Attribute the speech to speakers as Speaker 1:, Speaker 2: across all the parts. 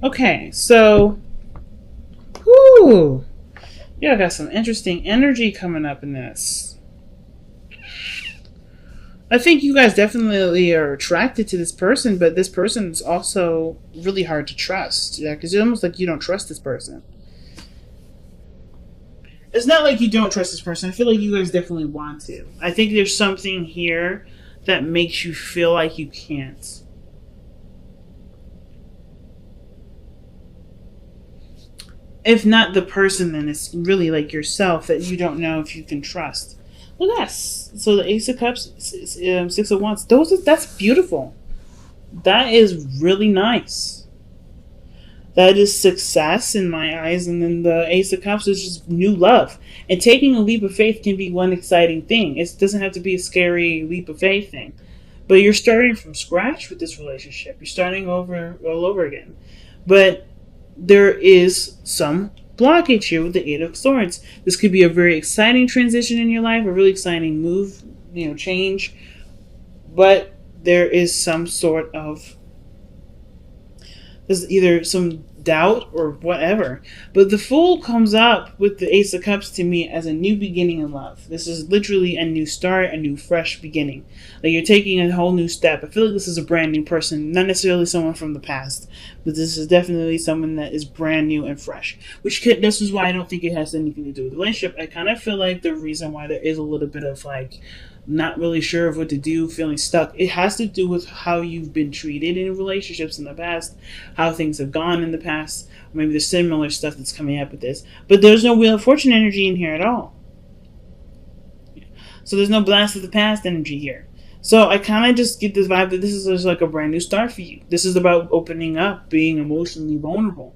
Speaker 1: Okay, so, whoo, yeah, I got some interesting energy coming up in this. I think you guys definitely are attracted to this person, but this person is also really hard to trust. Yeah, because it's almost like you don't trust this person. It's not like you don't trust this person. I feel like you guys definitely want to. I think there's something here that makes you feel like you can't. If not the person, then it's really like yourself that you don't know if you can trust. Well, yes. So the Ace of Cups, Six of Wands. That's beautiful. That is really nice. That is success in my eyes, and then the Ace of Cups is just new love. And taking a leap of faith can be one exciting thing. It doesn't have to be a scary leap of faith thing, but you're starting from scratch with this relationship. You're starting over all over again, but there is some blockage here with the Eight of Swords. This could be a very exciting transition in your life, a really exciting move, change, but there is some sort of, there's either some doubt or whatever. But the Fool comes up with the Ace of Cups to me as a new beginning in love. This is literally a new start, a new fresh beginning. Like you're taking a whole new step. I feel like this is a brand new person, not necessarily someone from the past, but this is definitely someone that is brand new and fresh. This is why I don't think it has anything to do with the relationship. I kind of feel like the reason why there is a little bit of like not really sure of what to do, feeling stuck, it has to do with how you've been treated in relationships in the past, how things have gone in the past. Maybe there's similar stuff that's coming up with this, but there's no Wheel of Fortune energy in here at all. So there's no blast of the past energy here. So I kind of just get this vibe that this is just like a brand new start for you. This is about opening up, being emotionally vulnerable,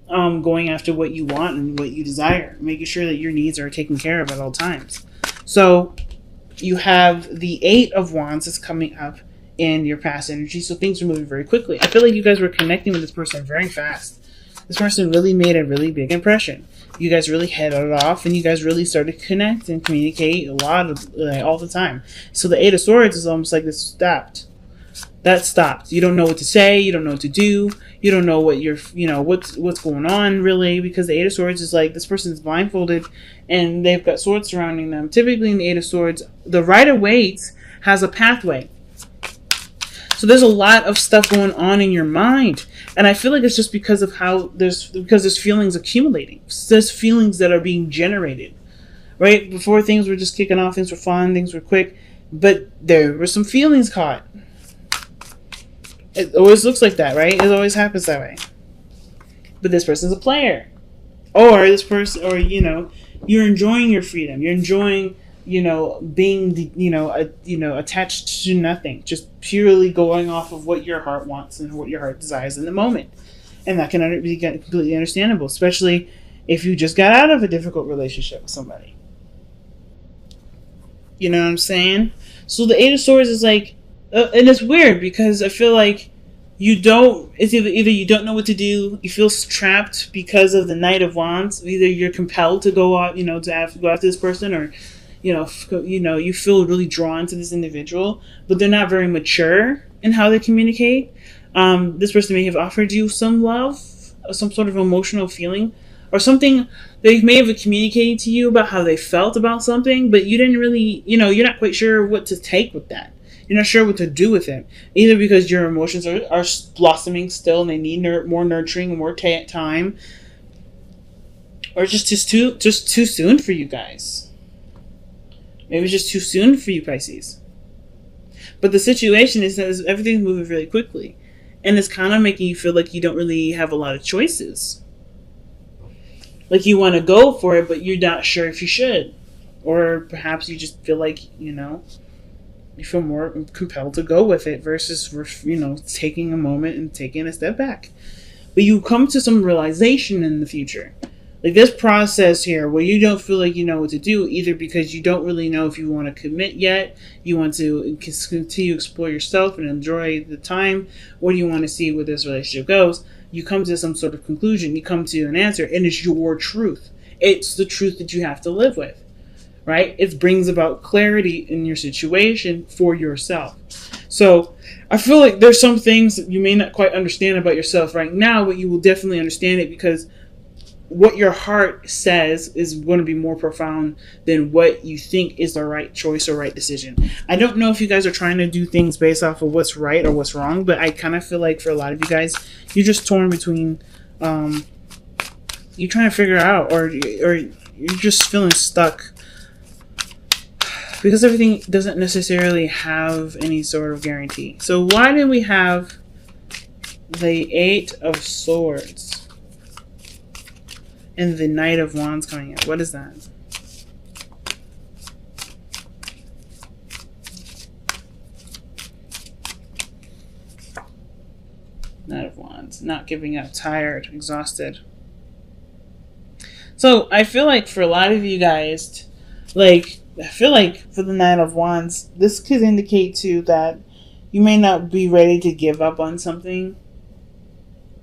Speaker 1: going after what you want and what you desire, making sure that your needs are taken care of at all times. So you have the Eight of Wands that's coming up in your past energy, so things are moving very quickly. I feel like you guys were connecting with this person very fast. This person really made a really big impression. You guys really hit it off, and you guys really started to connect and communicate a lot of, all the time. So the Eight of Swords is almost like this stopped. That stopped. You don't know what to say. You don't know what to do. You don't know what you're, what's going on really, because the Eight of Swords is like this person's blindfolded and they've got swords surrounding them. Typically in the Eight of Swords, the Rider-Waite has a pathway. So there's a lot of stuff going on in your mind. And I feel like it's just because of because there's feelings accumulating. There's feelings that are being generated. Right? Before things were just kicking off, things were fun, things were quick. But there were some feelings caught. It always looks like that, right? It always happens that way. But this person's a player. Or this person, or, you're enjoying your freedom. You're enjoying, being, attached to nothing. Just purely going off of what your heart wants and what your heart desires in the moment. And that can be completely understandable, especially if you just got out of a difficult relationship with somebody. You know what I'm saying? So the Eight of Swords is like, and it's weird because I feel like it's either you don't know what to do, you feel trapped because of the Knight of Wands. Either you're compelled to go out, to go after this person, or you feel really drawn to this individual, but they're not very mature in how they communicate. This person may have offered you some love, some sort of emotional feeling, or something. They may have communicated to you about how they felt about something, but you didn't really, you're not quite sure what to take with that. You're not sure what to do with it. Either because your emotions are blossoming still and they need more nurturing and more time, or just too soon for you guys. Maybe it's just too soon for you, Pisces. But the situation is that everything's moving really quickly, and it's kind of making you feel like you don't really have a lot of choices. Like you want to go for it, but you're not sure if you should. Or perhaps you just feel like, you feel more compelled to go with it versus, taking a moment and taking a step back. But you come to some realization in the future. Like this process here where you don't feel like you know what to do, either because you don't really know if you want to commit yet, you want to continue to explore yourself and enjoy the time, or you want to see where this relationship goes. You come to some sort of conclusion. You come to an answer, and it's your truth. It's the truth that you have to live with. right? It brings about clarity in your situation for yourself. So I feel like there's some things that you may not quite understand about yourself right now, but you will definitely understand it because what your heart says is going to be more profound than what you think is the right choice or right decision. I don't know if you guys are trying to do things based off of what's right or what's wrong, but I kind of feel like for a lot of you guys, you're just torn between, you're trying to figure out, or you're just feeling stuck because everything doesn't necessarily have any sort of guarantee. So why did we have the Eight of Swords and the Knight of Wands coming in? What is that? Knight of Wands. Not giving up. Tired. Exhausted. So I feel like for a lot of you guys, like, I feel like for the Knight of Wands, this could indicate too that you may not be ready to give up on something,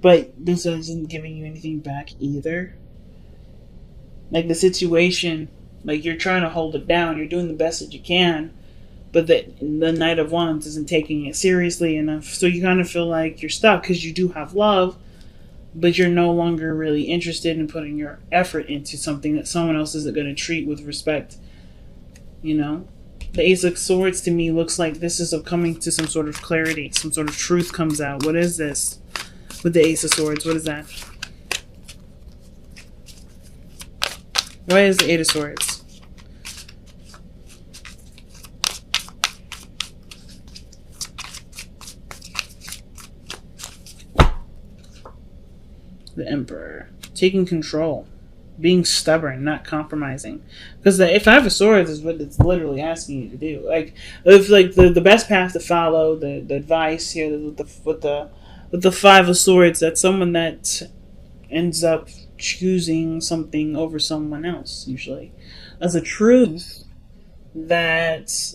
Speaker 1: but this isn't giving you anything back either. Like the situation, like you're trying to hold it down, you're doing the best that you can, but the Knight of Wands isn't taking it seriously enough. So you kind of feel like you're stuck because you do have love, but you're no longer really interested in putting your effort into something that someone else isn't going to treat with respect. You know, the Ace of Swords to me looks like this is coming to some sort of clarity, some sort of truth comes out. What is this with the Ace of Swords? What is that? Why is the Eight of Swords? The Emperor. Taking control. Being stubborn, not compromising. Because the Five of Swords is what it's literally asking you to do. Like, if like the best path to follow, the advice here with the Five of Swords, that's someone that ends up choosing something over someone else, usually. As a truth that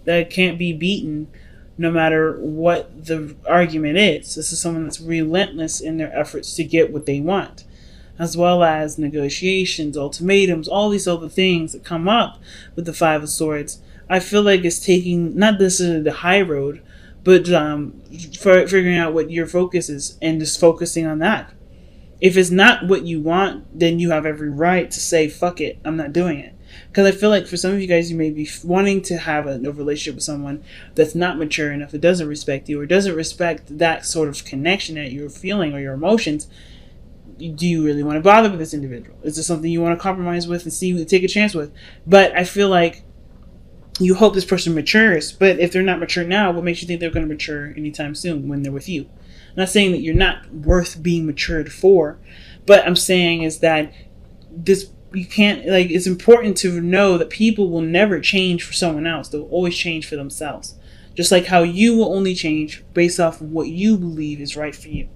Speaker 1: that can't be beaten no matter what the argument is. This is someone that's relentless in their efforts to get what they want, as well as negotiations, ultimatums, all these other things that come up with the Five of Swords. I feel like it's taking not necessarily the high road, but for figuring out what your focus is and just focusing on that. If it's not what you want, then you have every right to say, fuck it, I'm not doing it. Because I feel like for some of you guys, you may be wanting to have a relationship with someone that's not mature enough, that doesn't respect you, or doesn't respect that sort of connection that you're feeling or your emotions. Do you really want to bother with this individual? Is this something you want to compromise with and see, take a chance with? But I feel like you hope this person matures, but if they're not mature now, what makes you think they're going to mature anytime soon when they're with you? I'm not saying that you're not worth being matured for, but I'm saying is that this, you can't, like, it's important to know that people will never change for someone else. They'll always change for themselves. Just like how you will only change based off of what you believe is right for you.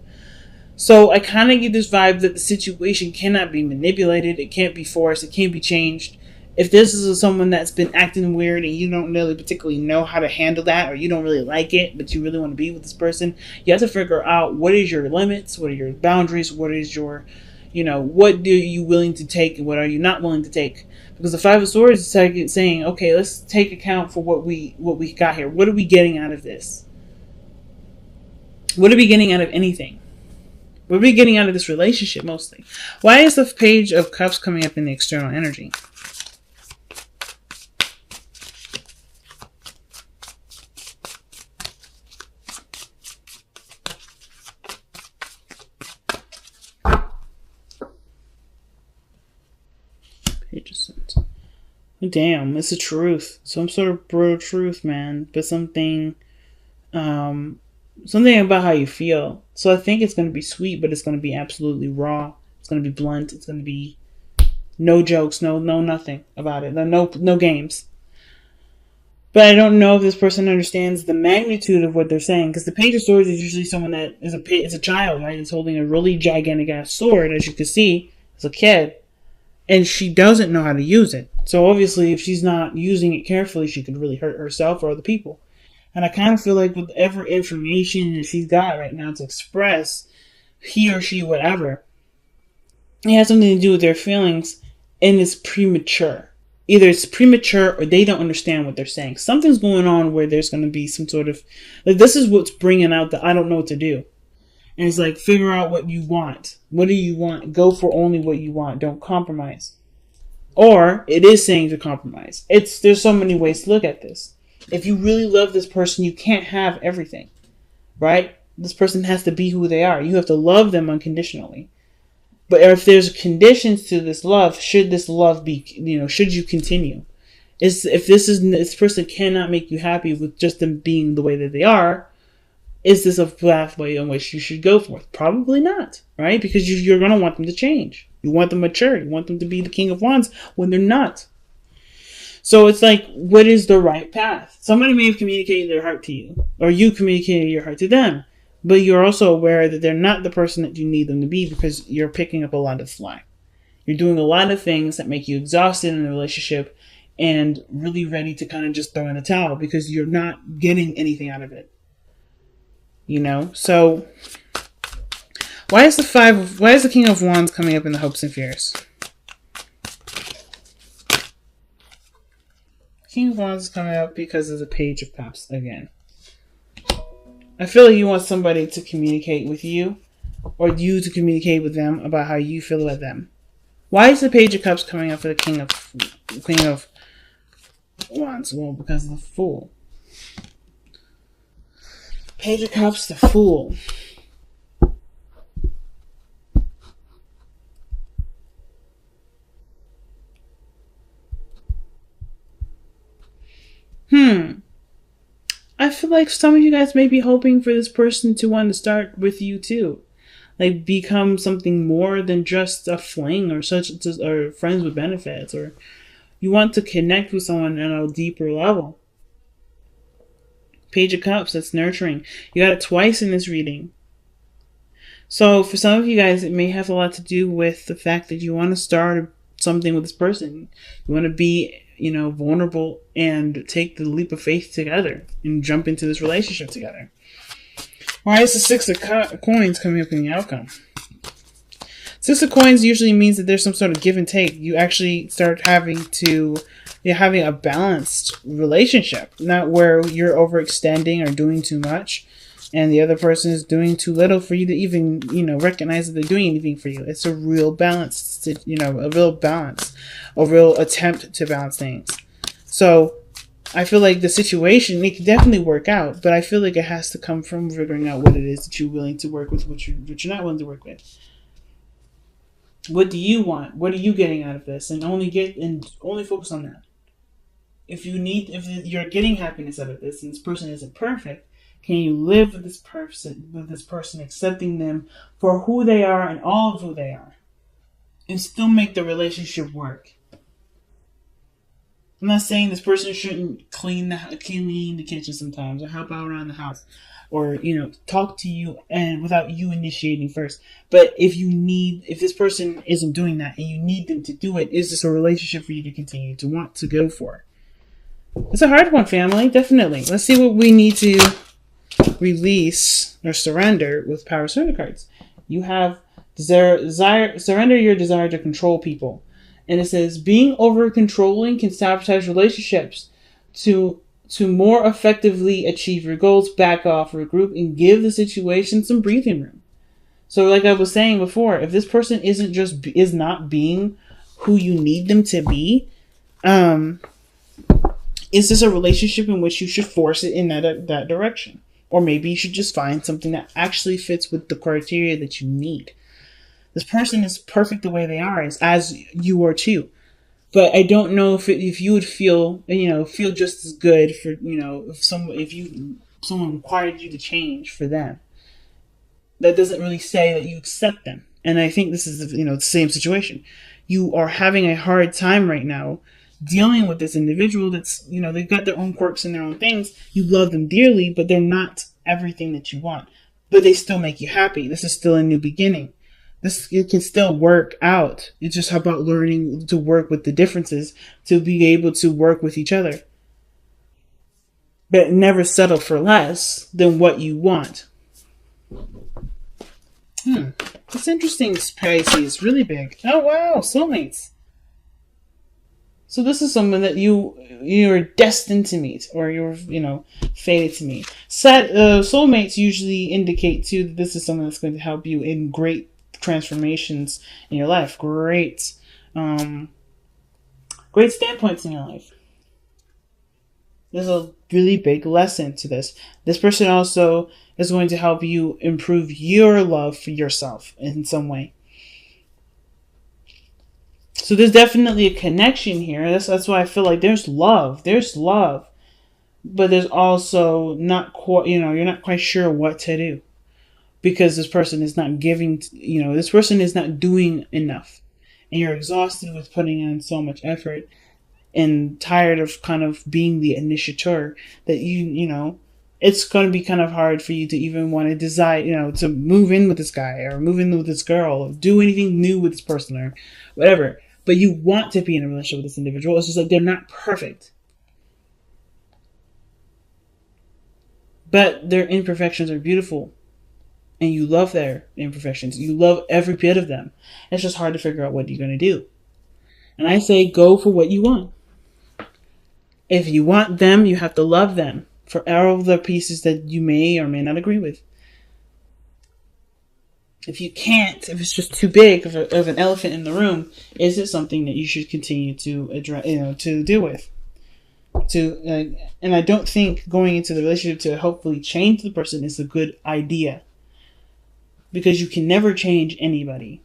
Speaker 1: So I kind of get this vibe that the situation cannot be manipulated. It can't be forced. It can't be changed. If this is someone that's been acting weird and you don't really particularly know how to handle that, or you don't really like it, but you really want to be with this person, you have to figure out what is your limits, what are your boundaries, what is your, what are you willing to take and what are you not willing to take? Because the Five of Swords is saying, okay, let's take account for what we got here. What are we getting out of this? What are we getting out of anything? What are we getting out of this relationship mostly? Why is the Page of Cups coming up in the external energy? Page of Swords. Damn, it's the truth. Some sort of brutal truth, man. But something about how you feel. So I think it's going to be sweet, but it's going to be absolutely raw. It's going to be blunt. It's going to be no jokes, no nothing about it. No games. But I don't know if this person understands the magnitude of what they're saying, because the Page of Swords is usually someone that is a child, right? It's holding a really gigantic ass sword, as you can see, as a kid, and she doesn't know how to use it. So obviously, if she's not using it carefully, she could really hurt herself or other people. And I kind of feel like with every information that she's got right now to express, he or she, whatever, it has something to do with their feelings. and it's premature. Either it's premature or they don't understand what they're saying. Something's going on where there's going to be some sort of, like, this is what's bringing out the I don't know what to do. And it's like, figure out what you want. What do you want? Go for only what you want. Don't compromise. Or it is saying to compromise. There's so many ways to look at this. If you really love this person, you can't have everything, right? This person has to be who they are. You have to love them unconditionally. But if there's conditions to this love, should this love be, should you continue? If this person cannot make you happy with just them being the way that they are, is this a pathway in which you should go for? Probably not, right? Because you're going to want them to change. You want them mature. You want them to be the King of Wands when they're not. So it's like, what is the right path? Somebody may have communicated their heart to you, or you communicated your heart to them, but you're also aware that they're not the person that you need them to be because you're picking up a lot of slack. You're doing a lot of things that make you exhausted in the relationship and really ready to kind of just throw in the towel because you're not getting anything out of it. So why is the King of Wands coming up in the hopes and fears? King of Wands is coming up because of the Page of Cups again. I feel like you want somebody to communicate with you, or you to communicate with them about how you feel about them. Why is the Page of Cups coming up for the King of Wands? Well, because of the Fool. Page of Cups, the Fool. I feel like some of you guys may be hoping for this person to want to start with you too. Like, become something more than just a fling or or friends with benefits, or you want to connect with someone on a deeper level. Page of Cups, that's nurturing. You got it twice in this reading. So for some of you guys, it may have a lot to do with the fact that you want to start something with this person. You want to be, vulnerable and take the leap of faith together and jump into this relationship together. Why is the Six of Coins coming up in the outcome? Six of Coins usually means that there's some sort of give and take. You actually start having a balanced relationship, not where you're overextending or doing too much and the other person is doing too little for you to even, recognize that they're doing anything for you. It's a real balance, a real attempt to balance things. So I feel like the situation, it can definitely work out, but I feel like it has to come from figuring out what it is that you're willing to work with, what you're not willing to work with. What do you want? What are you getting out of this? And only focus on that. If you're getting happiness out of this and this person isn't perfect, can you live with this person, accepting them for who they are and all of who they are, and still make the relationship work? I'm not saying this person shouldn't clean the kitchen sometimes, or help out around the house, or talk to you and without you initiating first. But if this person isn't doing that and you need them to do it, is this a relationship for you to continue to want to go for? It's a hard one, family. Definitely. Let's see what we need to release or surrender with Power Surrender cards. You have surrender your desire to control people. And it says, being over controlling can sabotage relationships. To more effectively achieve your goals, back off, regroup, and give the situation some breathing room. So like I was saying before, if this person is not being who you need them to be, is this a relationship in which you should force it in that direction? Or maybe you should just find something that actually fits with the criteria that you need. This person is perfect the way they are, as you are too. But I don't know if you would feel just as good for, if someone required you to change for them. That doesn't really say that you accept them. And I think this is, the same situation. You are having a hard time right now dealing with this individual that's, they've got their own quirks and their own things. You love them dearly, but they're not everything that you want. But they still make you happy. This is still a new beginning. It can still work out. It's just about learning to work with the differences to be able to work with each other. But never settle for less than what you want. It's interesting, Pisces. Really big. Oh, wow. Soulmates. So this is someone that you're destined to meet, or you're fated to meet. Soulmates usually indicate too that this is someone that's going to help you in great transformations in your life, um, great standpoints in your life. There's a really big lesson to this. This person also is going to help you improve your love for yourself in some way. So there's definitely a connection here. That's why I feel like there's love. There's love. But there's also not quite, you're not quite sure what to do. Because this person is not giving, this person is not doing enough. And you're exhausted with putting in so much effort and tired of kind of being the initiator that it's going to be kind of hard for you to even want to decide, to move in with this guy or move in with this girl or do anything new with this person or whatever. But you want to be in a relationship with this individual. It's just like they're not perfect. But their imperfections are beautiful. And you love their imperfections. You love every bit of them. It's just hard to figure out what you're going to do. And I say go for what you want. If you want them, you have to love them for all of the pieces that you may or may not agree with. If you can't, if it's just too big of an elephant in the room, is it something that you should continue to address, to deal with? And I don't think going into the relationship to hopefully change the person is a good idea. Because you can never change anybody.